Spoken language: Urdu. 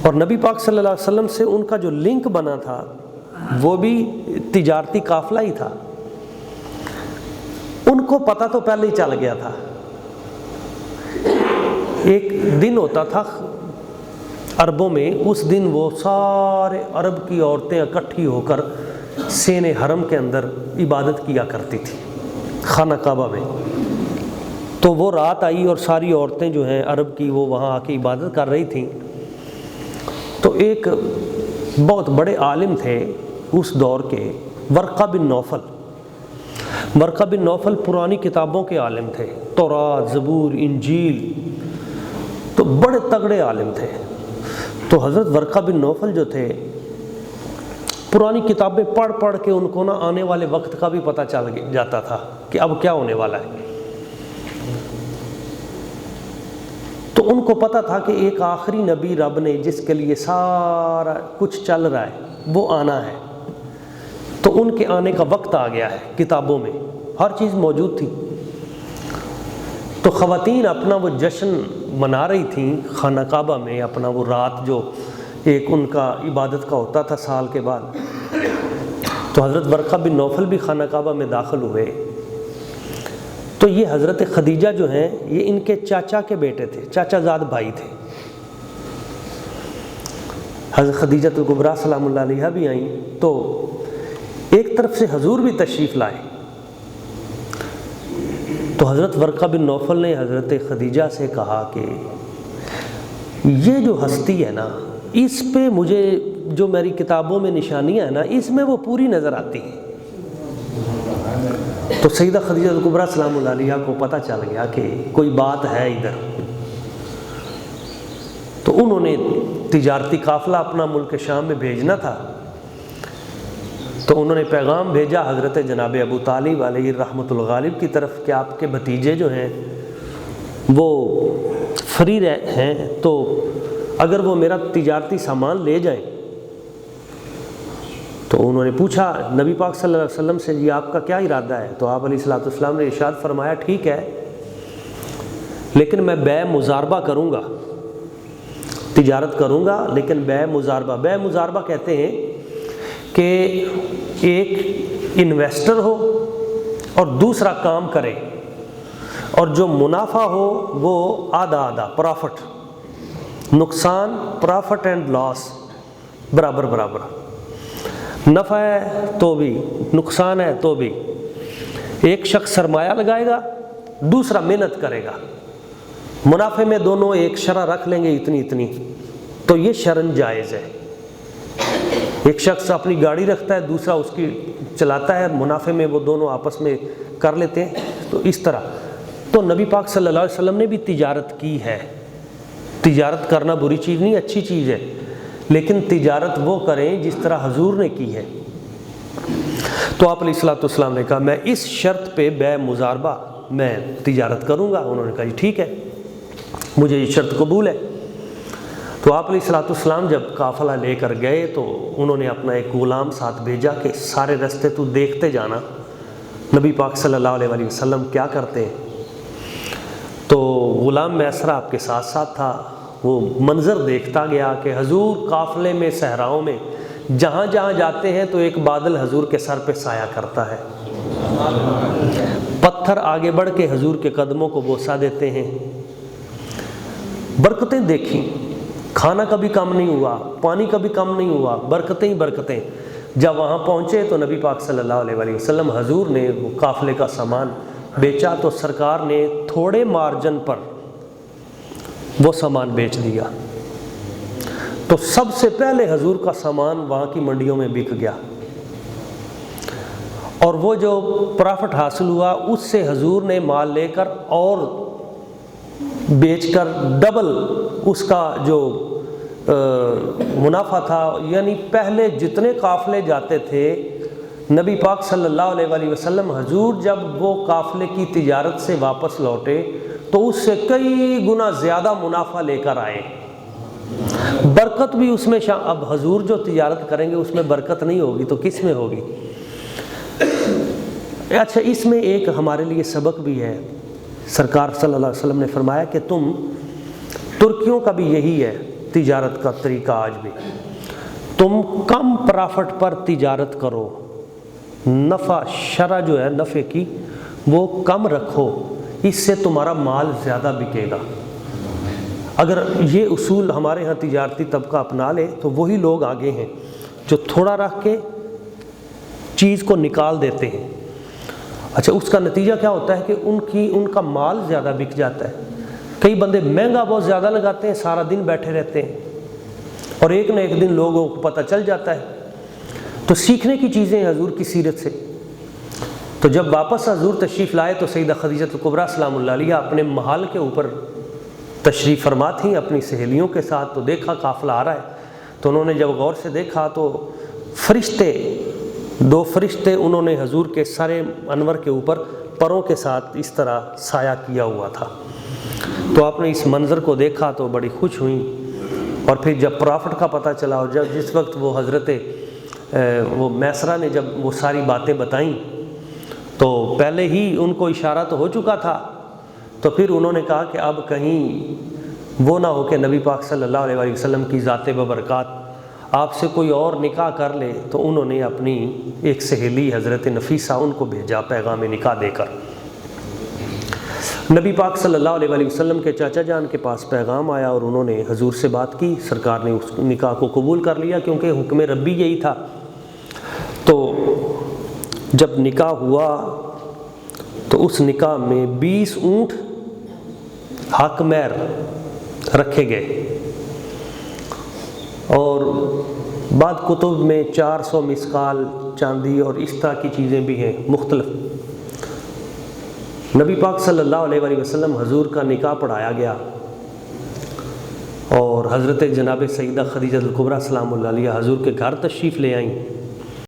اور نبی پاک صلی اللہ علیہ وسلم سے ان کا جو لنک بنا تھا وہ بھی تجارتی قافلہ ہی تھا. ان کو پتہ تو پہلے ہی چل گیا تھا. ایک دن ہوتا تھا عربوں میں، اس دن وہ سارے عرب کی عورتیں اکٹھی ہو کر سین حرم کے اندر عبادت کیا کرتی تھی خانہ کعبہ میں. تو وہ رات آئی اور ساری عورتیں جو ہیں عرب کی وہ وہاں آ کے عبادت کر رہی تھیں. تو ایک بہت بڑے عالم تھے اس دور کے، ورقہ بن نوفل. ورقہ بن نوفل پرانی کتابوں کے عالم تھے، تورات، زبور، انجیل، تو بڑے تگڑے عالم تھے. تو حضرت ورقہ بن نوفل جو تھے پرانی کتابیں پڑھ پڑھ کے ان کو آنے والے وقت کا بھی پتہ چل جاتا تھا کہ اب کیا ہونے والا ہے. تو ان کو پتہ تھا کہ ایک آخری نبی رب نے جس کے لیے سارا کچھ چل رہا ہے وہ آنا ہے. تو ان کے آنے کا وقت آ گیا ہے، کتابوں میں ہر چیز موجود تھی. تو خواتین اپنا وہ جشن منا رہی تھیں خانہ کعبہ میں، اپنا وہ رات جو ایک ان کا عبادت کا ہوتا تھا سال کے بعد. تو حضرت ورقہ بن نوفل بھی خانہ کعبہ میں داخل ہوئے. تو یہ حضرت خدیجہ جو ہیں یہ ان کے چاچا کے بیٹے تھے، چاچا زاد بھائی تھے. حضرت خدیجہ الکبریٰ سلام اللہ علیہا بھی آئیں. تو ایک طرف سے حضور بھی تشریف لائے. تو حضرت ورقہ بن نوفل نے حضرت خدیجہ سے کہا کہ یہ جو ہستی ہے نا، اس پہ مجھے جو میری کتابوں میں نشانیاں ہیں نا، اس میں وہ پوری نظر آتی ہیں. تو سیدہ خدیجہ الکبریٰ سلام اللہ علیہا کو پتہ چل گیا کہ کوئی بات ہے ادھر. تو انہوں نے تجارتی قافلہ اپنا ملک شام میں بھیجنا تھا. تو انہوں نے پیغام بھیجا حضرت جناب ابو طالب علیہ رحمۃ الغالب کی طرف کہ آپ کے بھتیجے جو ہیں وہ فری ہیں، تو اگر وہ میرا تجارتی سامان لے جائیں. تو انہوں نے پوچھا نبی پاک صلی اللہ علیہ وسلم سے، جی آپ کا کیا ارادہ ہے؟ تو آپ علیہ الصلوۃ والسلام نے ارشاد فرمایا ٹھیک ہے، لیکن میں بیع مضاربہ کروں گا، تجارت کروں گا لیکن بیع مضاربہ کہتے ہیں کہ ایک انویسٹر ہو اور دوسرا کام کرے اور جو منافع ہو وہ آدھا آدھا، پرافٹ، نقصان، پرافٹ اینڈ لاس برابر برابر، نفع ہے تو بھی نقصان ہے تو بھی. ایک شخص سرمایہ لگائے گا، دوسرا محنت کرے گا، منافع میں دونوں ایک شرح رکھ لیں گے اتنی اتنی، تو یہ شرعاً جائز ہے. ایک شخص اپنی گاڑی رکھتا ہے، دوسرا اس کی چلاتا ہے، منافع میں وہ دونوں آپس میں کر لیتے ہیں. تو اس طرح تو نبی پاک صلی اللہ علیہ وسلم نے بھی تجارت کی ہے. تجارت کرنا بری چیز نہیں، اچھی چیز ہے، لیکن تجارت وہ کریں جس طرح حضور نے کی ہے. تو آپ علیہ الصلوۃ والسلام نے کہا میں اس شرط پہ بیع مضاربہ میں تجارت کروں گا. انہوں نے کہا جی ٹھیک ہے، مجھے یہ شرط قبول ہے. تو آپ علیہ الصلوۃ والسلام جب قافلہ لے کر گئے تو انہوں نے اپنا ایک غلام ساتھ بھیجا کہ سارے رستے تو دیکھتے جانا نبی پاک صلی اللہ علیہ وآلہ وسلم کیا کرتے ہیں. تو غلام میسرہ آپ کے ساتھ ساتھ تھا. وہ منظر دیکھتا گیا کہ حضور قافلے میں صحراؤں میں جہاں جہاں جاتے ہیں تو ایک بادل حضور کے سر پہ سایہ کرتا ہے، پتھر آگے بڑھ کے حضور کے قدموں کو بوسہ دیتے ہیں. برکتیں دیکھیں، کھانا کبھی کم نہیں ہوا، پانی کبھی کم نہیں ہوا، برکتیں ہی برکتیں. جب وہاں پہنچے تو نبی پاک صلی اللہ علیہ وآلہ وسلم حضور نے وہ قافلے کا سامان بیچا تو سرکار نے تھوڑے مارجن پر وہ سامان بیچ دیا. تو سب سے پہلے حضور کا سامان وہاں کی منڈیوں میں بک گیا، اور وہ جو پرافٹ حاصل ہوا اس سے حضور نے مال لے کر اور بیچ کر ڈبل اس کا جو منافع تھا. یعنی پہلے جتنے قافلے جاتے تھے نبی پاک صلی اللہ علیہ وآلہ وسلم حضور جب وہ قافلے کی تجارت سے واپس لوٹے تو اس سے کئی گنا زیادہ منافع لے کر آئے. برکت بھی اس میں اب حضور جو تجارت کریں گے اس میں برکت نہیں ہوگی تو کس میں ہوگی؟ اچھا، اس میں ایک ہمارے لیے سبق بھی ہے. سرکار صلی اللہ علیہ وسلم نے فرمایا کہ ترکیوں کا بھی یہی ہے تجارت کا طریقہ آج بھی، تم کم پرافٹ پر تجارت کرو، نفع شرح جو ہے نفع کی وہ کم رکھو، اس سے تمہارا مال زیادہ بکے گا۔ اگر یہ اصول ہمارے ہاں تجارتی طبقہ اپنا لے تو وہی لوگ آگے ہیں جو تھوڑا رکھ کے چیز کو نکال دیتے ہیں۔ اچھا، اس کا نتیجہ کیا ہوتا ہے کہ ان کا مال زیادہ بک جاتا ہے۔ کئی بندے مہنگا بہت زیادہ لگاتے ہیں، سارا دن بیٹھے رہتے ہیں، اور ایک نہ ایک دن لوگوں کو پتہ چل جاتا ہے۔ تو سیکھنے کی چیزیں ہیں حضور کی سیرت سے۔ تو جب واپس حضور تشریف لائے تو سیدہ خدیجہ الکبریٰ سلام اللہ علیہا اپنے محل کے اوپر تشریف فرما تھیں اپنی سہیلیوں کے ساتھ، تو دیکھا قافلہ آ رہا ہے، تو انہوں نے جب غور سے دیکھا تو فرشتے، 2 فرشتے انہوں نے حضور کے سر انور کے اوپر پروں کے ساتھ اس طرح سایہ کیا ہوا تھا۔ تو آپ نے اس منظر کو دیکھا تو بڑی خوش ہوئیں، اور پھر جب پرافٹ کا پتہ چلا، اور جس وقت وہ حضرت وہ میسرہ نے جب وہ ساری باتیں بتائیں تو پہلے ہی ان کو اشارہ تو ہو چکا تھا، تو پھر انہوں نے کہا کہ اب کہیں وہ نہ ہو کہ نبی پاک صلی اللہ علیہ وآلہ وسلم کی ذات ببرکات آپ سے کوئی اور نکاح کر لے۔ تو انہوں نے اپنی ایک سہیلی حضرت نفیسہ ان کو بھیجا پیغام نکاح دے کر۔ نبی پاک صلی اللہ علیہ وآلہ وسلم کے چاچا جان کے پاس پیغام آیا اور انہوں نے حضور سے بات کی، سرکار نے اس نکاح کو قبول کر لیا کیونکہ حکم ربی یہی تھا۔ تو جب نکاح ہوا تو اس نکاح میں 20 اونٹ حق مہر رکھے گئے، اور بعض کتب میں 400 مسقال چاندی اور اس طرح کی چیزیں بھی ہیں مختلف۔ نبی پاک صلی اللہ علیہ وآلہ وسلم حضور کا نکاح پڑھایا گیا، اور حضرت جناب سیدہ خدیجہ الکبریٰ سلام اللہ علیہا حضور کے گھر تشریف لے آئیں۔